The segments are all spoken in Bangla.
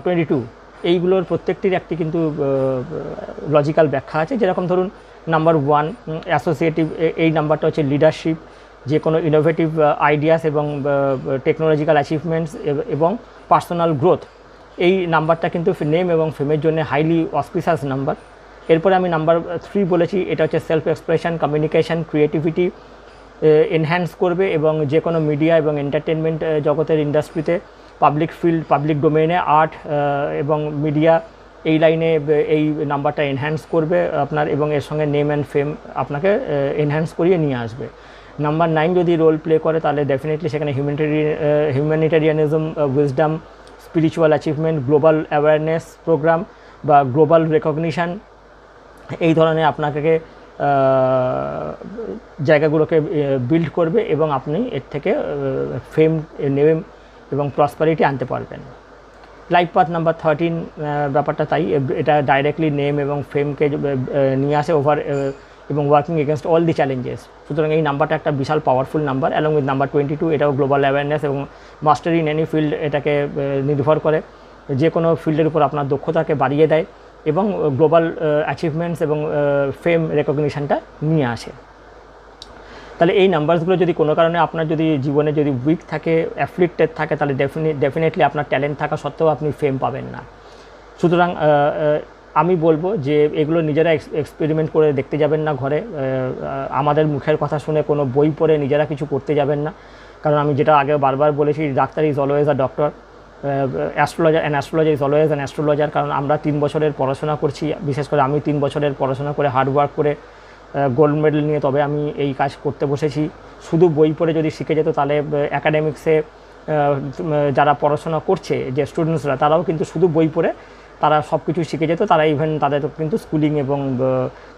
22 এইগুলোর প্রত্যেকটির একটি কিন্তু লজিক্যাল ব্যাখ্যা আছে। যেরকম ধরুন নাম্বার 1 অ্যাসোসিয়েটিভ, এই নাম্বারটা হচ্ছে লিডারশিপ, যে কোনো ইনোভেটিভ আইডিয়াস এবং টেকনোলজিক্যাল অ্যাচিভমেন্টস এবং পার্সোনাল গ্রোথ। এই নাম্বারটা কিন্তু নেম এবং ফেমের জন্য হাইলি অসপিশাস নাম্বার। এরপরে আমি নাম্বার 3 বলেছি, এটা হচ্ছে self expression, communication, creativity enhance করবে এবং যে কোনো মিডিয়া এবং এন্টারটেনমেন্ট জগতের ইন্ডাস্ট্রিতে, পাবলিক ফিল্ড, পাবলিক ডোমেইনে, আর্ট এবং মিডিয়া এই লাইনে এই নাম্বারটা এনহ্যান্স করবে আপনার, এবং এর সঙ্গে নেম অ্যান্ড ফেম আপনাকে এনহ্যান্স করিয়ে নিয়ে আসবে। নাম্বার 9 যদি রোল প্লে করে তাহলে ডেফিনেটলি সেখানে humanitarianism, wisdom, spiritual achievement, global awareness programme বা গ্লোবাল রেকগনিশন, এই ধরনের আপনাকে জায়গাগুলোকে বিল্ড করবে এবং আপনি এর থেকে ফেম, নেম এবং প্রসপারিটি আনতে পারবেন। লাইফ পাথ নাম্বার 13 ব্যাপারটা তাই, এটা ডাইরেক্টলি নেম এবং ফেমকে নিয়ে আসে ওভার এবং working against all the challenges. সুতরাং এই নাম্বারটা একটা বিশাল powerful number. Along with number 22, এটাও গ্লোবাল অ্যাওয়ারনেস এবং মাস্টারি ইন এনি ফিল্ড এটাকে নির্ভর করে, যে কোনো ফিল্ডের উপর আপনার দক্ষতাকে বাড়িয়ে দেয় এবং গ্লোবাল অ্যাচিভমেন্টস এবং ফেম রেকগনিশনটা নিয়ে আসে। তাহলে এই নাম্বারসগুলো যদি কোনো কারণে আপনার যদি জীবনে যদি উইক থাকে, অ্যাফ্লিক্টেড থাকে, তাহলে ডেফিনেটলি আপনার ট্যালেন্ট থাকা সত্ত্বেও আপনি ফেম পাবেন না। সুতরাং আমি বলবো যে এগুলো নিজেরা এক্সপেরিমেন্ট করে দেখতে যাবেন না ঘরে, আমাদের মুখের কথা শুনে কোনো বই পড়ে নিজেরা কিছু করতে যাবেন না। কারণ আমি যেটা আগে বারবার বলেছি, doctor is always a doctor, astrologer is always an astrologer. কারণ আমরা 3 বছরের পড়াশোনা করছি, বিশেষ করে আমি 3 বছরের পড়াশোনা করে হার্ডওয়ার্ক করে গোল্ড মেডেল নিয়ে তবে আমি এই কাজ করতে বসেছি। শুধু বই পড়ে যদি শিখে যেত তাহলে অ্যাকাডেমিক্সে যারা পড়াশোনা করছে যে স্টুডেন্টসরা, তারাও কিন্তু শুধু বই পড়ে তারা সব কিছু শিখে যেত, তারা ইভেন তাদের কিন্তু স্কুলিং এবং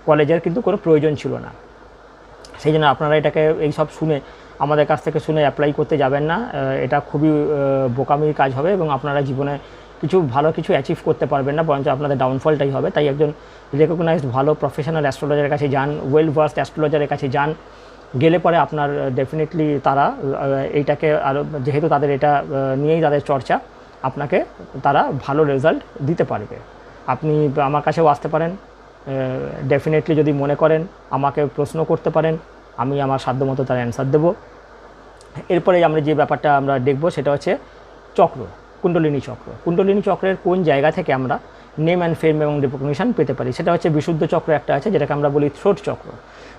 কলেজের কিন্তু কোনো প্রয়োজন ছিল না। সেই জন্য আপনারা এটাকে এই সব শুনে, আমাদের কাছ থেকে শুনে অ্যাপ্লাই করতে যাবেন না, এটা খুবই বোকামির কাজ হবে এবং আপনারা জীবনে কিছু ভালো কিছু অ্যাচিভ করতে পারবেন না, বরঞ্চ আপনাদের ডাউনফলটাই হবে। তাই একজন রেকগনাইজড ভালো প্রফেশনাল অ্যাস্ট্রোলজারের কাছে যান, ওয়েল ভার্সড অ্যাস্ট্রোলজারের কাছে যান, গেলে পরে আপনার ডেফিনেটলি তারা এইটাকে আরও, যেহেতু তাদের এটা নিয়েই তাদের চর্চা, আপনাকে তারা ভালো রেজাল্ট দিতে পারবে। আপনি আমার কাছেও আসতে পারেন, ডেফিনেটলি যদি মনে করেন আমাকে প্রশ্ন করতে পারেন, আমি আমার সাধ্যমতো তার অ্যান্সার দেবো। এরপরে আমরা যে ব্যাপারটা আমরা দেখব সেটা হচ্ছে চক্র, কুণ্ডলিনী চক্র। কুণ্ডলিনী চক্রের কোন জায়গা থেকে আমরা নেম অ্যান্ড ফেম এবং রেকগনিশন পেতে পারি, সেটা হচ্ছে বিশুদ্ধ চক্র একটা আছে, যেটাকে আমরা বলি থ্রোট চক্র।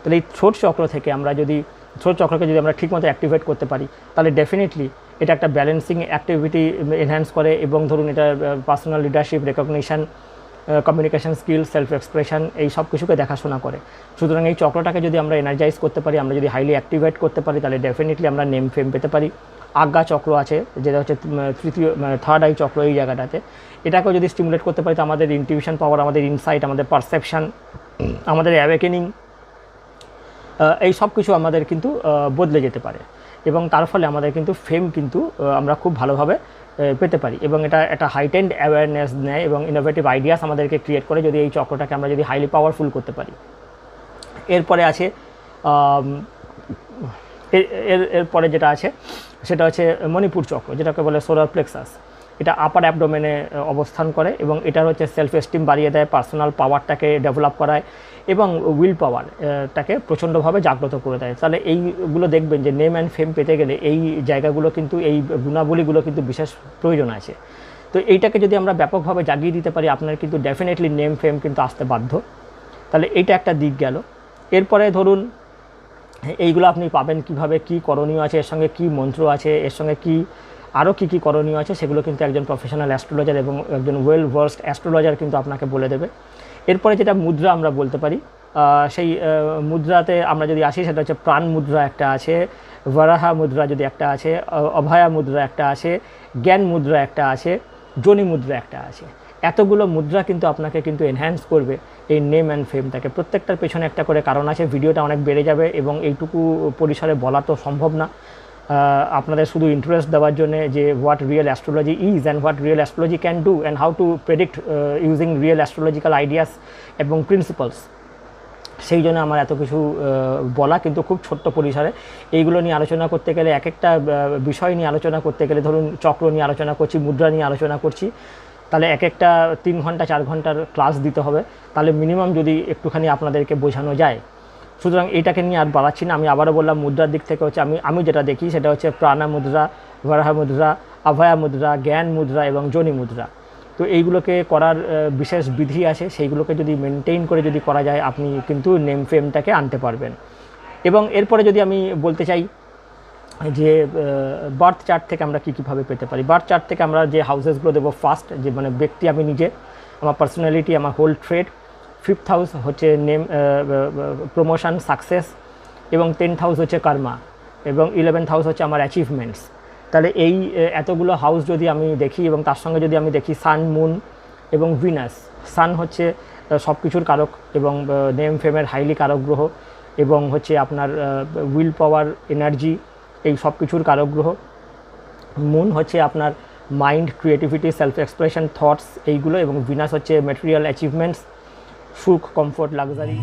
তাহলে এই থ্রোট চক্র থেকে আমরা যদি থ্রোট চক্রকে যদি আমরা ঠিকমতো অ্যাক্টিভেট করতে পারি, তাহলে ডেফিনেটলি এটা একটা ব্যালেন্সিং অ্যাক্টিভিটি এনহ্যান্স করে এবং ধরুন এটা personal leadership, recognition, communication skill, self expression, এই সব কিছুকে দেখাশোনা করে। সুতরাং এই চক্রটাকে যদি আমরা এনার্জাইজ করতে পারি, আমরা যদি হাইলি অ্যাক্টিভেট করতে পারি, তাহলে ডেফিনেটলি আমরা নেম ফেম পেতে পারি। আজ্ঞা চক্র আছে, যেটা হচ্ছে থার্ড আই চক্র, এই জায়গাটাতে এটাকেও যদি স্টিমুলেট করতে পারি, তো আমাদের ইনটিউশন পাওয়ার, আমাদের ইনসাইট, আমাদের পারসেপশান, আমাদের অ্যাওয়েকেনিং, এই সব কিছু আমাদের কিন্তু বদলে যেতে পারে এবং তার ফলে আমাদের কিন্তু ফেম কিন্তু আমরা খুব ভালোভাবে পেতে পারি এবং এটা একটা হাইটেন্ড অ্যাওয়ারনেস নেয় এবং ইনোভেটিভ আইডিয়াস আমাদেরকে ক্রিয়েট করে, যদি এই চক্রটাকে আমরা যদি হাইলি পাওয়ারফুল করতে পারি। এরপরে আছে এরপরে যেটা আছে সেটা হচ্ছে মণিপুর চক্র, যেটাকে বলে সোলার প্লেক্সাস। এটা আপার অ্যাবডোমেনে অবস্থান করে এবং এটার হচ্ছে সেলফ এস্টিম বাড়িয়ে দেয়, পার্সোনাল পাওয়ারটাকে ডেভেলপ করায় এবং উইল পাওয়ারটাকে প্রচণ্ডভাবে জাগ্রত করে দেয়। তাহলে এইগুলো দেখবেন যে নেম অ্যান্ড ফেম পেতে গেলে এই জায়গাগুলো কিন্তু, এই গুণাবলীগুলো কিন্তু বিশেষ প্রয়োজন আছে। তো এইটাকে যদি আমরা ব্যাপকভাবে জাগিয়ে দিতে পারি, আপনার কিন্তু ডেফিনেটলি নেম ফেম কিন্তু আসতে বাধ্য। তাহলে এইটা একটা দিক গেল। এরপরে ধরুন এইগুলো আপনি পাবেন কিভাবে, কি করণীয় আছে, এর সঙ্গে কি মন্ত্র আছে, এর সঙ্গে কি আরও কী কী করণীয় আছে, সেগুলো কিন্তু একজন প্রফেশনাল অ্যাস্ট্রোলজার এবং একজন ওয়েল ভার্সড অ্যাস্ট্রোলজার কিন্তু আপনাকে বলে দেবে। এরপরে যেটা মুদ্রা আমরা বলতে পারি, সেই মুদ্রাতে আমরা যদি আসি, সেটা হচ্ছে প্রাণ মুদ্রা একটা আছে, বরাহা মুদ্রা যদি একটা আছে, অভয়া মুদ্রা একটা আছে, জ্ঞান মুদ্রা একটা আছে, যোনি মুদ্রা একটা আছে। এতগুলো মুদ্রা কিন্তু আপনাকে কিন্তু এনহ্যান্স করবে এই নেম অ্যান্ড ফেমটাকে। প্রত্যেকটার পেছনে একটা করে কারণ আছে, ভিডিওটা অনেক বেড়ে যাবে এবং এইটুকু পরিসরে বলা তো সম্ভব না। আপনাদের শুধু ইন্টারেস্ট দেওয়ার জন্য যে what real astrology is and what real astrology can do and how to predict using real astrological ideas এবং প্রিন্সিপালস, সেই জন্য আমার এত কিছু বলা, কিন্তু খুব ছোট্ট পরিসরে। এইগুলো নিয়ে আলোচনা করতে গেলে, এক একটা বিষয় নিয়ে আলোচনা করতে গেলে, ধরুন চক্র নিয়ে আলোচনা করছি, মুদ্রা নিয়ে আলোচনা করছি, তাহলে এক একটা 3 ঘন্টা 4 ঘন্টার ক্লাস দিতে হবে, তাহলে মিনিমাম যদি একটুখানি আপনাদেরকে বোঝানো যায়। সুতরাং এইটাকে নিয়ে আর বাড়াচ্ছি না। আমি আবারও বললাম, মুদ্রার দিক থেকে হচ্ছে আমি যেটা দেখি সেটা হচ্ছে প্রাণা মুদ্রা, বরাহ মুদ্রা, অভয়া মুদ্রা, জ্ঞান মুদ্রা এবং যোনি মুদ্রা। তো এইগুলোকে করার বিশেষ বিধি আছে, সেইগুলোকে যদি মেনটেন করে যদি করা যায়, আপনি কিন্তু নেম ফেমটাকে আনতে পারবেন। এবং এরপরে যদি আমি বলতে চাই যে বার্থ চার্ট থেকে আমরা কীভাবে পেতে পারি। বার্থ চার্ট থেকে আমরা যে হাউসেসগুলো দেবো, ফার্স্ট যে মানে ব্যক্তি আমি নিজে, আমার পার্সোনালিটি, আমার হোল ট্রেড। 5th হাউস হচ্ছে নেম, প্রমোশন, সাকসেস, এবং 10th হাউস হচ্ছে কর্মা, এবং 11th হাউস হচ্ছে আমার অ্যাচিভমেন্টস। তাহলে এই এতগুলো হাউস যদি আমি দেখি এবং তার সঙ্গে যদি আমি দেখি সান, মুন এবং ভিনাস। সান হচ্ছে সব কিছুর কারক এবং নেম ফেমের হাইলি কারক গ্রহ, এবং হচ্ছে আপনার উইল পাওয়ার, এনার্জি, এই সব কিছুর কারক গ্রহ। মুন হচ্ছে আপনার mind, creativity, self expression, thoughts এইগুলো, এবং ভিনাস হচ্ছে ম্যাটেরিয়াল অ্যাচিভমেন্টস, সুখ, কমফোর্ট, লাক্সারি।